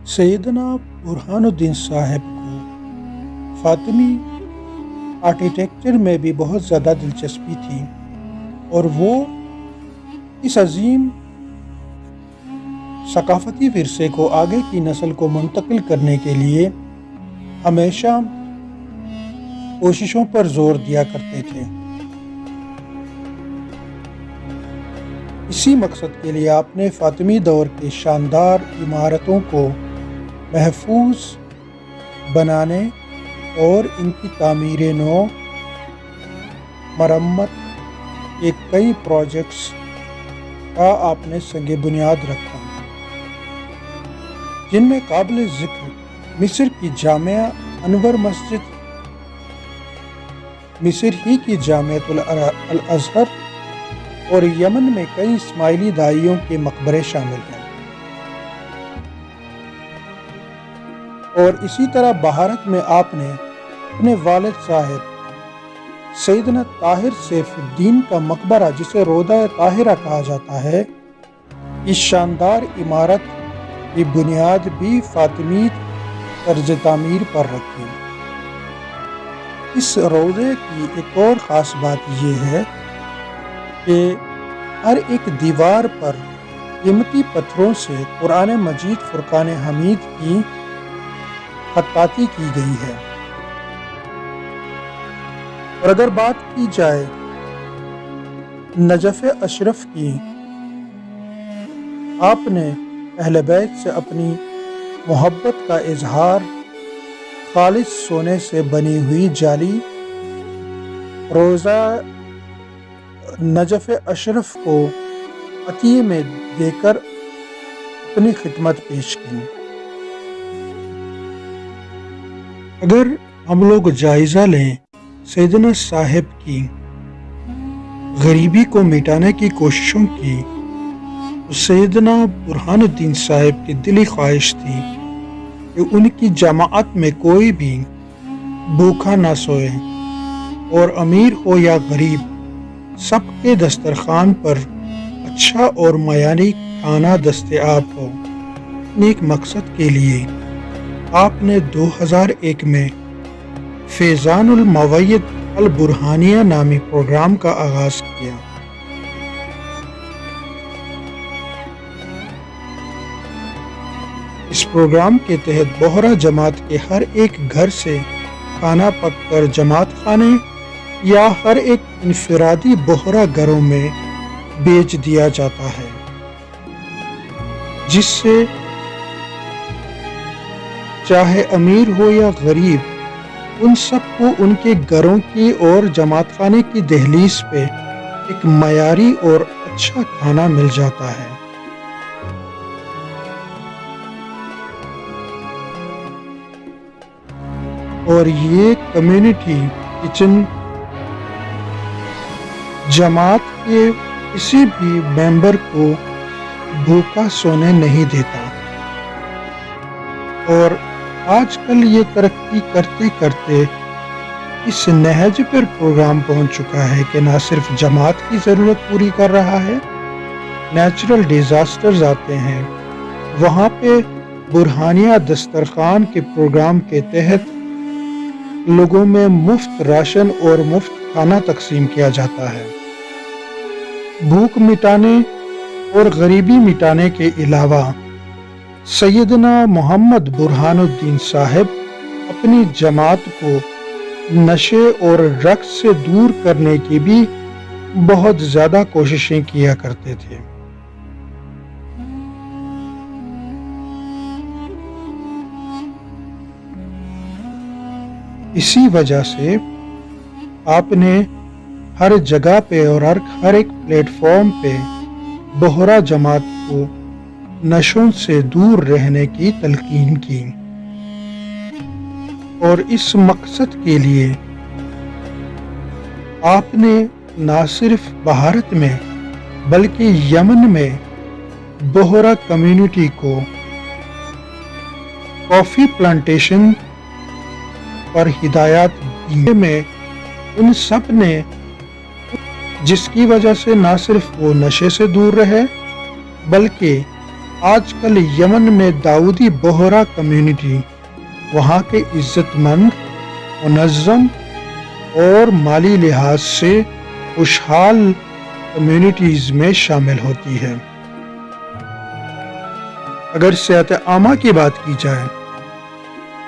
سیدنا برہان الدین صاحب کو فاطمی آرکیٹیکچر میں بھی بہت زیادہ دلچسپی تھی اور وہ اس عظیم ثقافتی ورثے کو آگے کی نسل کو منتقل کرنے کے لیے ہمیشہ کوششوں پر زور دیا کرتے تھے۔ اسی مقصد کے لیے آپ نے فاطمی دور کے شاندار عمارتوں کو محفوظ بنانے اور ان کی تعمیر نو، مرمت کے کئی پروجیکٹس کا آپ نے سنگ بنیاد رکھا، جن میں قابل ذکر مصر کی جامعہ انور مسجد، مصر ہی کی جامعۃ الازہر اور یمن میں کئی اسماعیلی داعیوں کے مقبرے شامل ہیں۔ اور اسی طرح بہارت میں آپ نے اپنے والد صاحب سیدنا طاہر سیف الدین کا مقبرہ، جسے روضہ طاہرہ کہا جاتا ہے، اس شاندار عمارت کی بنیاد بھی فاطمی طرز تعمیر پر رکھی۔ اس روضے کی ایک اور خاص بات یہ ہے کہ ہر ایک دیوار پر قیمتی پتھروں سے قرآن مجید فرقان حمید کی خطاطی کی گئی ہے۔ اور اگر بات کی جائے نجف اشرف کی، آپ نے اہل بیت سے اپنی محبت کا اظہار خالص سونے سے بنی ہوئی جعلی روضہ نجف اشرف کو عطیے میں دے کر اپنی خدمت پیش کی۔ اگر ہم لوگ جائزہ لیں سیدنا صاحب کی غریبی کو مٹانے کی کوششوں کی، تو سیدنا برہان الدین صاحب کی دلی خواہش تھی کہ ان کی جماعت میں کوئی بھی بھوکا نہ سوئے، اور امیر ہو یا غریب، سب کے دسترخوان پر اچھا اور معیاری کھانا دستیاب ہو۔ نیک مقصد کے لیے آپ نے 2001 میں فیضان الموعد البرہانیہ نامی پروگرام کا آغاز کیا۔ اس پروگرام کے تحت بوہرہ جماعت کے ہر ایک گھر سے کھانا پک کر جماعت خانے یا ہر ایک انفرادی بوہرہ گھروں میں بیچ دیا جاتا ہے، جس سے چاہے امیر ہو یا غریب، ان سب کو ان کے گھروں کی اور جماعت خانے کی دہلیز پہ ایک معیاری اور اچھا کھانا مل جاتا ہے۔ اور یہ کمیونٹی کچن جماعت کے کسی بھی ممبر کو بھوکا سونے نہیں دیتا۔ اور آج کل یہ ترقی کرتے کرتے اس نہج پر پروگرام پہنچ چکا ہے کہ نہ صرف جماعت کی ضرورت پوری کر رہا ہے، نیچرل ڈیزاسٹرز آتے ہیں، وہاں پہ برہانیہ دسترخوان کے پروگرام کے تحت لوگوں میں مفت راشن اور مفت کھانا تقسیم کیا جاتا ہے۔ بھوک مٹانے اور غریبی مٹانے کے علاوہ سیدنا محمد برہان الدین صاحب اپنی جماعت کو نشے اور رقص سے دور کرنے کی بھی بہت زیادہ کوششیں کیا کرتے تھے۔ اسی وجہ سے آپ نے ہر جگہ پہ اور ہر ایک پلیٹ فارم پہ بوہرہ جماعت کو نشوں سے دور رہنے کی تلقین کی، اور اس مقصد کے لیے آپ نے نہ صرف بھارت میں بلکہ یمن میں بوہرہ کمیونٹی کو کافی پلانٹیشن پر ہدایات دی میں ان سب نے، جس کی وجہ سے نہ صرف وہ نشے سے دور رہے بلکہ آج کل یمن میں داؤدی بوہرا کمیونٹی وہاں کے عزت مند، منظم اور مالی لحاظ سے خوشحال کمیونٹیز میں شامل ہوتی ہے۔ اگر صحت عامہ کی بات کی جائے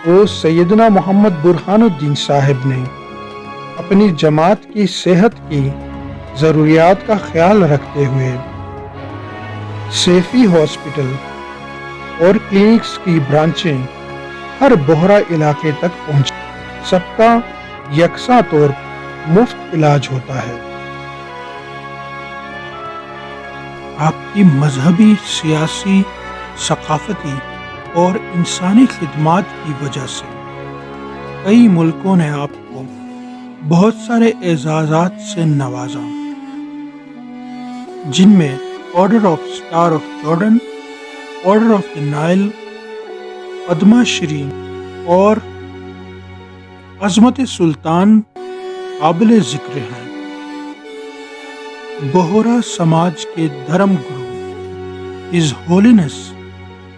تو سیدنا محمد برہان الدین صاحب نے اپنی جماعت کی صحت کی ضروریات کا خیال رکھتے ہوئے سیفی ہاسپٹل اور کلینکس کی برانچیں ہر بحرہ علاقے تک پہنچ، سب کا یکساں طور مفت علاج ہوتا ہے۔ آپ کی مذہبی، سیاسی، ثقافتی اور انسانی خدمات کی وجہ سے کئی ملکوں نے آپ کو بہت سارے اعزازات سے نوازا، جن میں order of star of Jordan, order of the Nile, Padma Shri اور عظمت سلطان قابل ذکر ہیں۔ بوہرا سماج کے دھرم گرو ہز ہولینس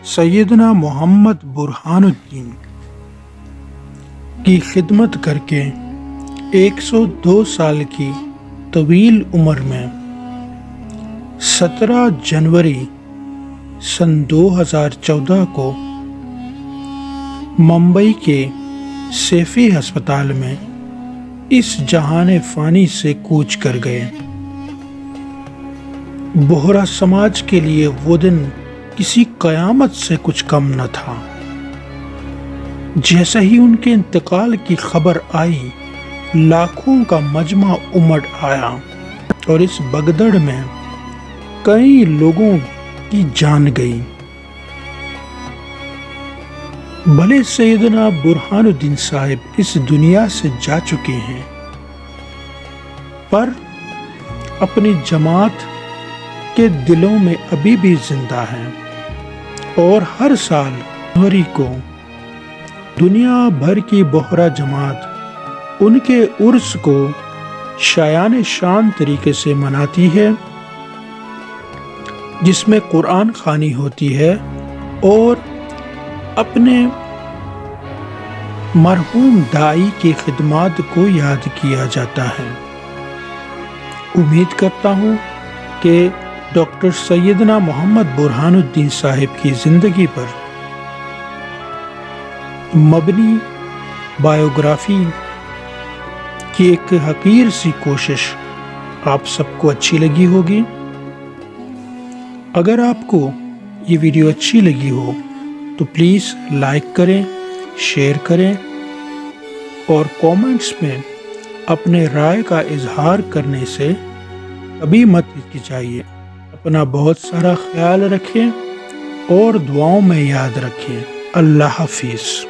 سیدنا محمد برہان الدین کی خدمت کر کے 102 سال کی طویل عمر میں 17 جنوری سن 2014 کو ممبئی کے سیفی ہسپتال میں اس جہان فانی سے کوچ کر گئے۔ بوہرا سماج کے لیے وہ دن کسی قیامت سے کچھ کم نہ تھا۔ جیسے ہی ان کے انتقال کی خبر آئی، لاکھوں کا مجمع امڑ آیا اور اس بگدڑ میں کئی لوگوں کی جان گئی۔ بھلے سیدنا برہان الدین صاحب اس دنیا سے جا چکے ہیں، پر اپنی جماعت کے دلوں میں ابھی بھی زندہ ہیں اور ہر سال جنوری کو دنیا بھر کی بوہرا جماعت ان کے عرس کو شایان شان طریقے سے مناتی ہے، جس میں قرآن خوانی ہوتی ہے اور اپنے مرحوم دائی کی خدمات کو یاد کیا جاتا ہے۔ امید کرتا ہوں کہ ڈاکٹر سیدنا محمد برہان الدین صاحب کی زندگی پر مبنی بائیوگرافی کی ایک حقیر سی کوشش آپ سب کو اچھی لگی ہوگی۔ اگر آپ کو یہ ویڈیو اچھی لگی ہو تو پلیز لائک کریں، شیئر کریں اور کومنٹس میں اپنے رائے کا اظہار کرنے سے کبھی مت ہچکچائیے۔ اپنا بہت سارا خیال رکھیں اور دعاؤں میں یاد رکھیں۔ اللہ حافظ۔